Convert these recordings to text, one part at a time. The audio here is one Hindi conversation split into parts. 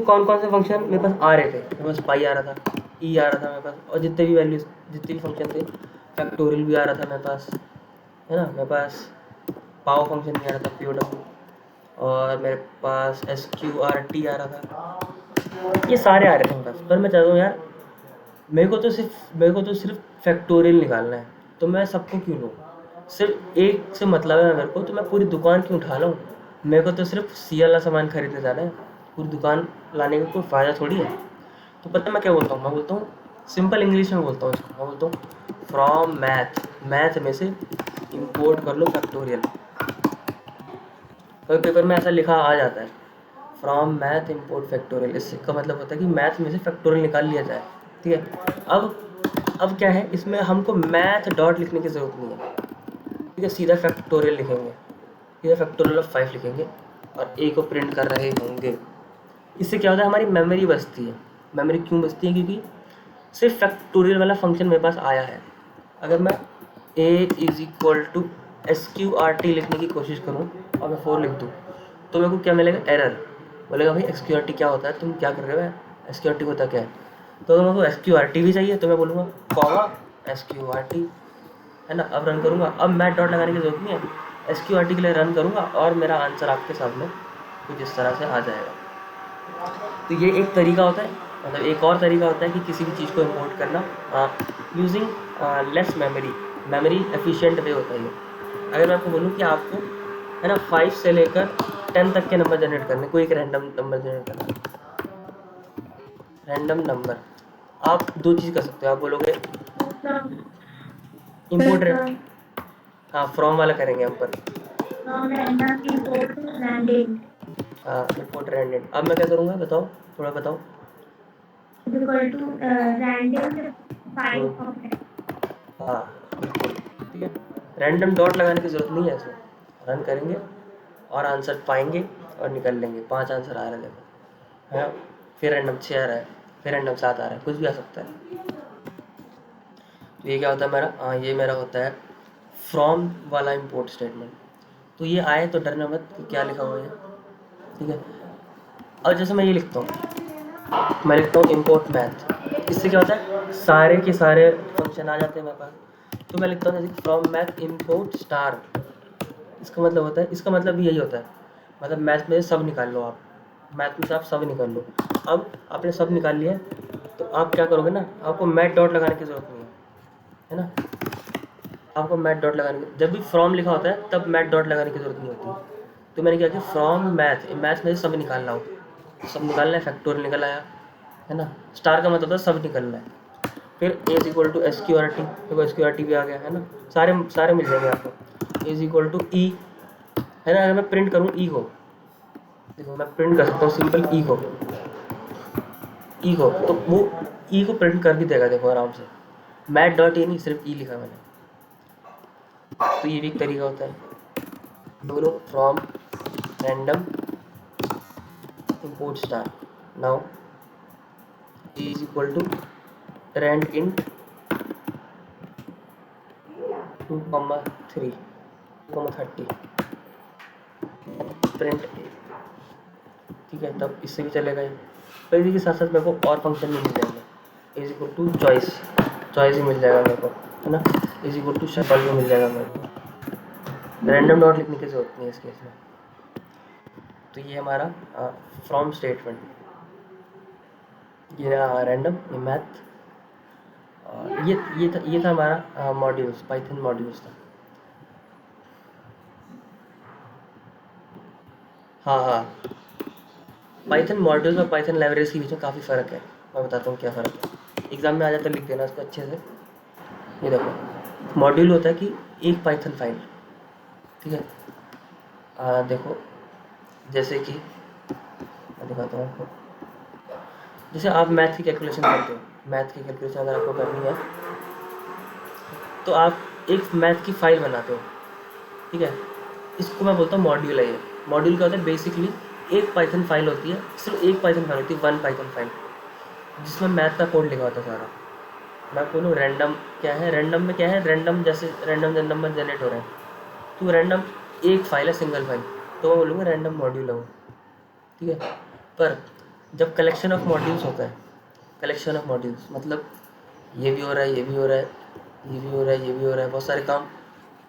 कौन कौन से फंक्शन मेरे पास आ रहे थे, मेरे पास पाई आ रहा था, ई आ रहा था मेरे पास, और जितने भी वैल्यूज जितने भी फंक्शन थे, फैक्टोरियल भी आ रहा था मेरे पास, है ना, मेरे पास पावर फंक्शन भी आ रहा था, POW, और मेरे पास SQRT आ रहा था, ये सारे आ रहे थे मेरे पास। पर मैं चाहता हूँ यार मेरे को तो सिर्फ फैक्टोरियल निकालना है, तो मैं सबको क्यों लूँ, सिर्फ एक से मतलब है मेरे को, तो मैं पूरी दुकान क्यों उठा लूँ। मेरे को तो सिर्फ सी वाला सामान खरीदने जाना है, पूरी दुकान लाने का कोई फ़ायदा थोड़ी है। तो पता है मैं क्या बोलता हूँ, मैं बोलता हूँ सिंपल इंग्लिश में बोलता हूँ इसको, मैं बोलता हूँ फ्रॉम मैथ में से इंपोर्ट कर लो फैक्टोरियल। कभी पेपर में ऐसा लिखा आ जाता है फ्रॉम मैथ इंपोर्ट फैक्टोरियल, इससे का मतलब होता है कि मैथ में से फैक्टोरियल निकाल लिया जाए। ठीक है, अब क्या है, इसमें हमको मैथ डॉट लिखने की ज़रूरत नहीं है। ठीक है, सीधा फैक्टोरियल लिखेंगे, सीधा फैक्टोरियल ऑफ 5 लिखेंगे और ए को प्रिंट कर रहे होंगे। इससे क्या होता है, हमारी मेमोरी बचती है। मेमोरी क्यों बचती है, क्योंकि सिर्फ फैक्टोरियल वाला फंक्शन मेरे पास आया है। अगर मैं a is equal to SQRT लिखने की कोशिश करूँ और मैं 4 लिख दूँ, तो मेरे को क्या मिलेगा, एरर। बोलेगा भाई SQRT क्या होता है, तुम क्या कर रहे हो, SQRT होता क्या है। तो अगर मेरे को SQRT भी चाहिए तो मैं बोलूँगा कॉमा SQRT, है ना। अब रन करूँगा, अब मैथ डॉट लगाने की जरूरत नहीं है, SQRT के लिए रन करूँगा और मेरा आंसर आपके सामने कुछ इस तरह से आ जाएगा। तो ये एक तरीका होता है, मतलब एक और तरीका होता है कि किसी भी चीज़ को इम्पोर्ट करना using less memory efficient way होता है ये। अगर मैं आपको बोलूँ कि आपको, है ना, 5 से लेकर 10 तक के नंबर जनरेट करने, कोई एक रैंडम नंबर जनरेट करना, रैंडम नंबर, आप दो चीज़ कर सकते हो। आप बोलोगे इम्पोर्ट, हाँ फ्रॉम वाला करेंगे हम पर, हाँ इम्पोर्ट रैंडम। अब मैं क्या करूँगा बताओ, थोड़ा बताओ। हाँ बिल्कुल, ठीक है, रैंडम डॉट लगाने की ज़रूरत नहीं है इसमें, रन करेंगे और आंसर पाएंगे और निकल लेंगे। 5 आंसर आ रहे हैं देखो, है, फिर रैंडम 6 आ रहा है, फिर रैंडम 7 आ रहा है, कुछ भी आ सकता है। तो ये क्या होता है मेरा, हाँ ये मेरा होता है फ्रॉम वाला इम्पोर्ट स्टेटमेंट। तो ये आए तो डरना मत कि क्या लिखा हुआ है, ठीक है। और जैसे मैं ये लिखता हूँ, मैं लिखता हूँ इम्पोर्ट मैथ, इससे क्या होता है, सारे के सारे फंक्शन आ जाते हैं मेरे पास। तो मैं लिखता हूँ जैसे फ्रॉम मैथ इम्पोर्ट स्टार, इसका मतलब होता है, इसका मतलब भी यही होता है, मतलब मैथ में सब निकाल लो आप, मैथ में से आप सब निकाल लो। अब आपने सब निकाल लिया, तो आप क्या करोगे ना, आपको मैथ डॉट लगाने की ज़रूरत नहीं है ना। आपको मैथ डॉट लगाने की, जब भी फ्रॉम लिखा होता है तब मैथ डॉट लगाने की ज़रूरत नहीं होती। तो मैंने क्या किया, फ्रॉम मैथ में से सब निकालना हो, सब निकालना है, फैक्टोरियल निकल आया, है ना। स्टार का मतलब होता है सब निकलना है। फिर ए इज इक्वल टू SQRT, देखो SQRT भी आ गया, है ना, सारे सारे मिल जाएंगे आपको। ए इज इक्वल टू ई, है ना, अगर मैं प्रिंट करूँ ई को, देखो मैं प्रिंट कर सकता हूँ सिंपल ई को, तो वो ई को प्रिंट कर भी देगा, देखो आराम से। मैथ डॉट ए नहीं, सिर्फ ई लिखा मैंने। तो ये भी एक तरीका होता है, बोलो from random import star, now a is equal to rand int 2,3, 2,30 print, ठीक है। तब इससे भी चलेगा ये, पर इसी के साथ साथ मेरे को और फंक्शन भी मिल जाएंगे। इज इक्वल टू चॉइस ही मिल जाएगा मेरे को, है ना। इज इक्वल टू शफल भी मिल जाएगा मेरे को, रैंडम डॉट लिखने की जरूरत नहीं है इस केस में। तो ये हमारा फ्रॉम स्टेटमेंट, ये रहा रैंडम, ये मैथ, ये था हमारा मॉड्यूल्स, पाइथन मॉड्यूल्स था। हाँ, पाइथन मॉड्यूल्स और पाइथन लाइब्रेरीज के बीच में काफ़ी फ़र्क है। मैं बताता हूँ क्या फ़र्क है, एग्ज़ाम में आ जाता है, लिख देना इसको अच्छे से। ये देखो, मॉड्यूल होता है कि एक पाइथन फाइल, ठीक है। देखो जैसे कि मैं दिखाता हूँ आपको, जैसे आप मैथ की कैलकुलेशन करते हो, मैथ की कैलकुलेशन अगर आपको करनी है तो आप एक मैथ की फ़ाइल बनाते हो, ठीक है। इसको मैं बोलता हूँ मॉड्यूल है। ये मॉड्यूल क्या होता है, बेसिकली एक पाइथन फाइल होती है, सिर्फ एक पाइथन फाइल होती है, वन पाइथन फाइल, जिसमें मैथ का कोड लिखा होता है सारा। मैं बोलूँ रैंडम क्या है, रैंडम में क्या है, रैंडम जैसे रैंडम नंबर जनरेट हो रहे हैं, तो रैंडम एक फाइल है, सिंगल फाइल, तो मैं बोलूँगा रैंडम मॉड्यूल है वो, ठीक है। पर जब कलेक्शन ऑफ मॉड्यूल्स होता है, कलेक्शन ऑफ मॉड्यूल्स मतलब ये भी हो रहा है, ये भी हो रहा है, ये भी हो रहा है, ये भी हो रहा है, बहुत सारे काम,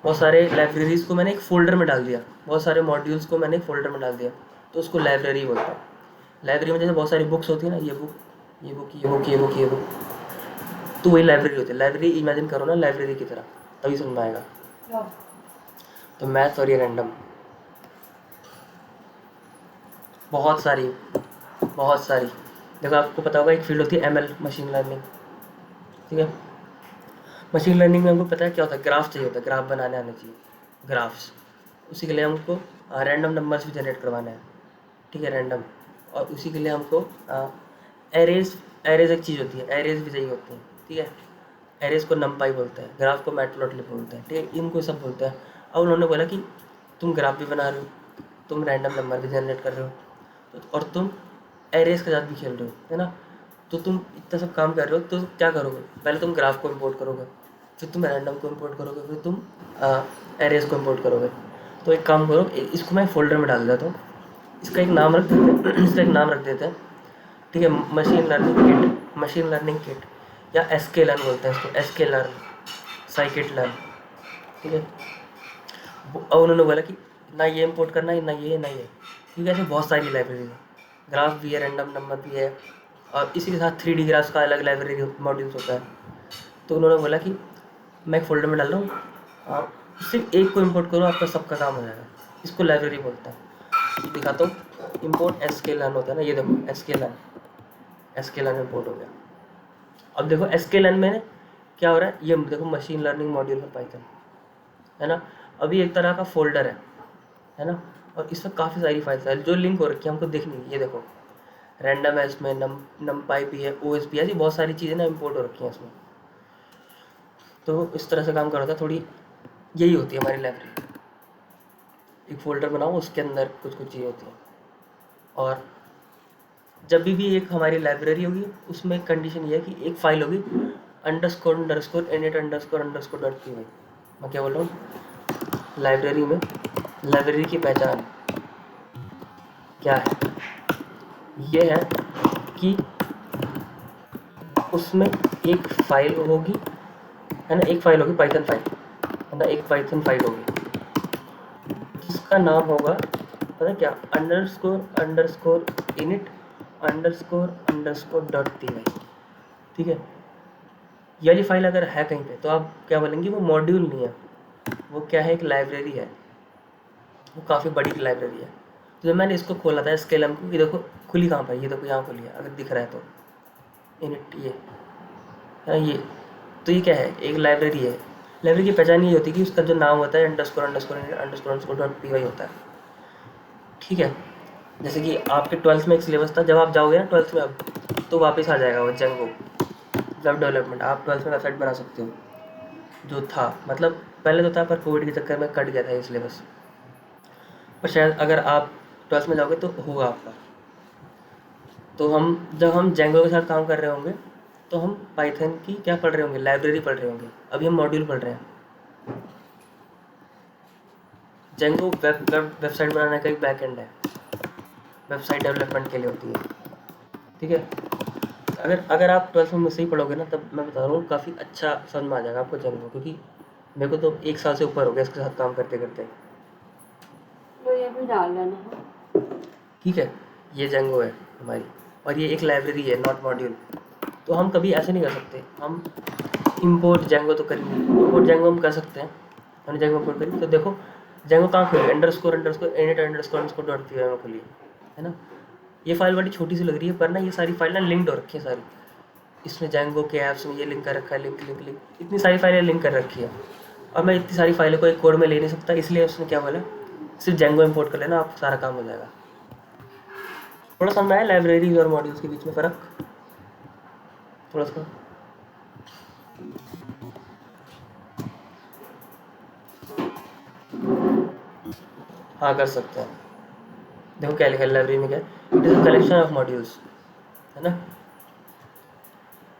बहुत सारे लाइब्रेरीज़ को मैंने एक फ़ोल्डर में डाल दिया, बहुत सारे मॉड्यूल्स को मैंने एक फ़ोल्डर में डाल दिया, तो उसको लाइब्रेरी बोलता है। लाइब्रेरी में जैसे बहुत सारी बुक्स होती है ना, ये बुक, ये बुक, ये बुक, ये बुक, ये बुक, तो वही लाइब्रेरी होती है। लाइब्रेरी इमेजिन करो ना लाइब्रेरी की तरह, तभी समझ में आएगा। तो मैथ और ये रैंडम, बहुत सारी, बहुत सारी। देखो आपको पता होगा एक फील्ड होती है एमएल, मशीन लर्निंग, ठीक है। मशीन लर्निंग में हमको पता है क्या होता है, ग्राफ चाहिए होता है, ग्राफ बनाने आने चाहिए, ग्राफ्स। उसी के लिए हमको रैंडम नंबर्स भी जनरेट करवाना है, ठीक है, रैंडम। और उसी के लिए हमको एरेज, एरेज एक चीज़ होती है, एरेज भी चाहिए होती है, ठीक है। एरेज को नमपाई बोलते हैं, ग्राफ को मैटप्लॉटलिब बोलते हैं, ठीक है, इनको सब बोलते हैं। अब उन्होंने बोला कि तुम ग्राफ भी बना रहे हो, तुम रैंडम नंबर भी जनरेट कर रहे हो, और तुम एरेज के साथ भी खेल रहे हो, है ना। तो तुम इतना सब काम कर रहे हो, तो क्या करोगे, पहले तुम ग्राफ को इम्पोर्ट करोगे, फिर तुम रैंडम को इम्पोर्ट करोगे, फिर तुम एरेज को इम्पोर्ट करोगे। तो एक काम करो, इसको मैं फोल्डर में डाल देता हूँ, इसका एक नाम रख देते हैं इसका एक नाम रख देते हैं, ठीक है, machine learning kit, machine learning kit, या एसके लर्न बोलते हैं इसको, एसके लर्न, साइकिट लर्न, ठीक है। अब उन्होंने बोला कि ना ये इम्पोर्ट करना है, ना ये, ना ये, क्योंकि ऐसे बहुत सारी लाइब्रेरी है, ग्राफ भी है, रैंडम नंबर भी है, और इसी के साथ 3D ग्राफ्स का अलग लाइब्रेरी मॉड्यूल्स होता है। तो उन्होंने बोला कि मैं एक फोल्डर में डाल रहा हूँ, आप सिर्फ एक को इम्पोर्ट करो, आपका सबका काम हो जाएगा। इसको लाइब्रेरी बोलता है। दिखाता हूँ, इम्पोर्ट एसके लर्न होता है ना, ये देखो SK learn, SK learn import हो गया। अब देखो एसके लर्न में क्या हो रहा है, ये देखो machine learning module for Python, है ना। अभी एक तरह का फोल्डर है ना, और इसमें काफ़ी सारी फाइल्स है जो लिंक हो रखी है, हमको देखनी है। ये देखो रैंडम है इसमें, नमपाई भी है, ओएस भी है, ऐसी बहुत सारी चीज़ें ना इम्पोर्ट हो रखी हैं इसमें। तो इस तरह से काम कर रहा था, थोड़ी यही होती है हमारी लाइब्रेरी, एक फोल्डर बनाओ, उसके अंदर कुछ कुछ चीज़ें होती हैं। और जब भी एक हमारी लाइब्रेरी होगी, उसमें कंडीशन ये है कि एक फाइल होगी __init___py। मैं क्या बोल रहा हूँ, लाइब्रेरी में, लाइब्रेरी की पहचान क्या है, ये है कि उसमें एक फाइल होगी, है ना, एक फाइल होगी पाइथन फाइल, है ना, एक पाइथन फाइल होगी जिसका नाम होगा पता क्या, __init___py, ठीक है। ये वाली फाइल अगर है कहीं पे, तो आप क्या बोलेंगे, वो मॉड्यूल नहीं है, वो क्या है, एक लाइब्रेरी है, वो काफ़ी बड़ी लाइब्रेरी है। तो जब मैंने इसको खोला था स्केलम को, ये देखो खुली कहाँ पर, ये देखो यहाँ खुली है, अगर दिख रहा है तो इनिट, ये है ये। तो ये क्या है, एक लाइब्रेरी है। लाइब्रेरी की पहचान ये होती है कि उसका जो नाम होता है ____py होता है, ठीक है। जैसे कि आपके 12th में एक सिलेबस था, जब आप जाओगे ना 12th में अब, तो वापस आ जाएगा वो जेंगो वेब डेवलपमेंट, आप 12th में वेबसाइट बना सकते हो, जो था, मतलब पहले तो था पर कोविड के चक्कर में कट गया था ये सिलेबस, पर शायद अगर आप 12th में जाओगे तो होगा आपका। तो जब हम जेंगो के साथ काम कर रहे होंगे, तो हम पाइथन की क्या पढ़ रहे होंगे, लाइब्रेरी पढ़ रहे होंगे। अभी हम मॉड्यूल पढ़ रहे हैं। जेंगो वेबसाइट बनाने का एक बैकएंड है, वेबसाइट डेवलपमेंट के लिए होती है, ठीक है। अगर आप 12th में मुझसे ही पढ़ोगे ना, तब मैं बता रहा हूँ काफ़ी अच्छा समझ में आ जाएगा आपको जेंगो, क्योंकि मेरे को तो 1 साल से ऊपर हो गया इसके साथ काम करते करते। तो ये भी डाल लेना, ठीक है, ये जेंगो है हमारी, और ये एक लाइब्रेरी है, नॉट मॉड्यूल। तो हम कभी ऐसे नहीं कर सकते, हम इंपोर्ट जेंगो तो करेंगे, इंपोर्ट जेंगो हम कर सकते हैं, हमने जेंगो इंपोर्ट करी। तो देखो जेंगो कहाँ खुली, __init__py में खुली है ना। ये फाइल बड़ी छोटी सी लग रही है, पर ना ये सारी फाइल ना लिंक्ड हो रखी है सारी, इसमें जेंगो के ऐप्स में ये लिंक कर रखा है, लिंक लिंक लिंक, इतनी सारी फाइलें लिंक कर रखी है। और मैं इतनी सारी फाइलों को एक कोड में ले नहीं सकता, इसलिए उसने क्या बोला, सिर्फ जेंगो इंपोर्ट कर लेना, आप सारा काम हो जाएगा। थोड़ा समझ में आया लाइब्रेरीज और मॉड्यूल्स के बीच में फ़र्क, थोड़ा सा। हाँ कर सकते हैं। देखो क्या लिखा है लाइब्रेरी में, क्या it is a collection of modules, है ना।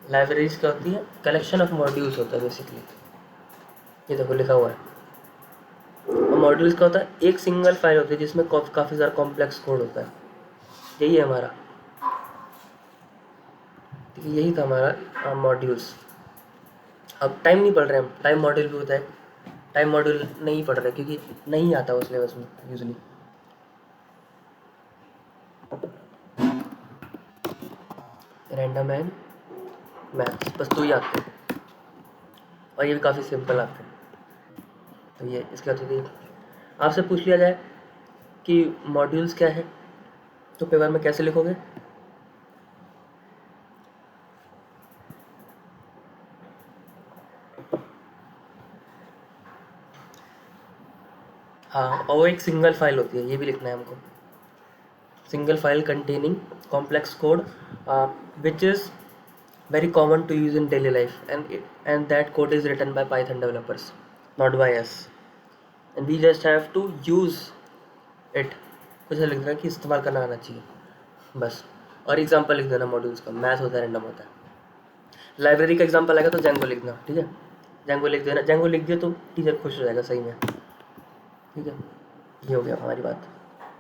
लाइब्रेरीज क्या होती है, कलेक्शन ऑफ मॉड्यूल्स होता है बेसिकली, ये देखो लिखा हुआ है। और मॉड्यूल्स क्या होता है, एक सिंगल फाइल होती है जिसमें काफ़ी ज़्यादा कॉम्प्लेक्स कोड होता है, यही है हमारा। ठीक है, यही था हमारा मॉड्यूल्स। अब टाइम नहीं पढ़ रहे हम, टाइम मॉड्यूल भी होता है, टाइम मॉड्यूल नहीं पढ़ रहे क्योंकि नहीं आता उस सिलेबस में यूजली। रैंडम एंड मैथ्स, बस 2 ही आते हैं और ये भी काफ़ी सिंपल आते हैं। तो ये इसके बाद यदि आपसे पूछ लिया जाए कि मॉड्यूल्स क्या है तो पेपर में कैसे लिखोगे? हाँ, और वो एक सिंगल फाइल होती है, ये भी लिखना है हमको। Single file containing complex code which is very common to use in daily life, and that code is written by Python developers, not by us, and we just have to use it। कुछ लिख देना कि इस्तेमाल करना आना चाहिए बस, और एग्जांपल लिख देना मॉड्यूल्स का, मैथ होता है, रैंडम होता है। लाइब्रेरी का एग्जांपल आएगा तो जेंगो लिखना, ठीक है, जेंगो लिख देना, जेंगो लिख दिया तो टीचर खुश हो जाएगा सही में, ठीक है। ये हो गया हमारी बात।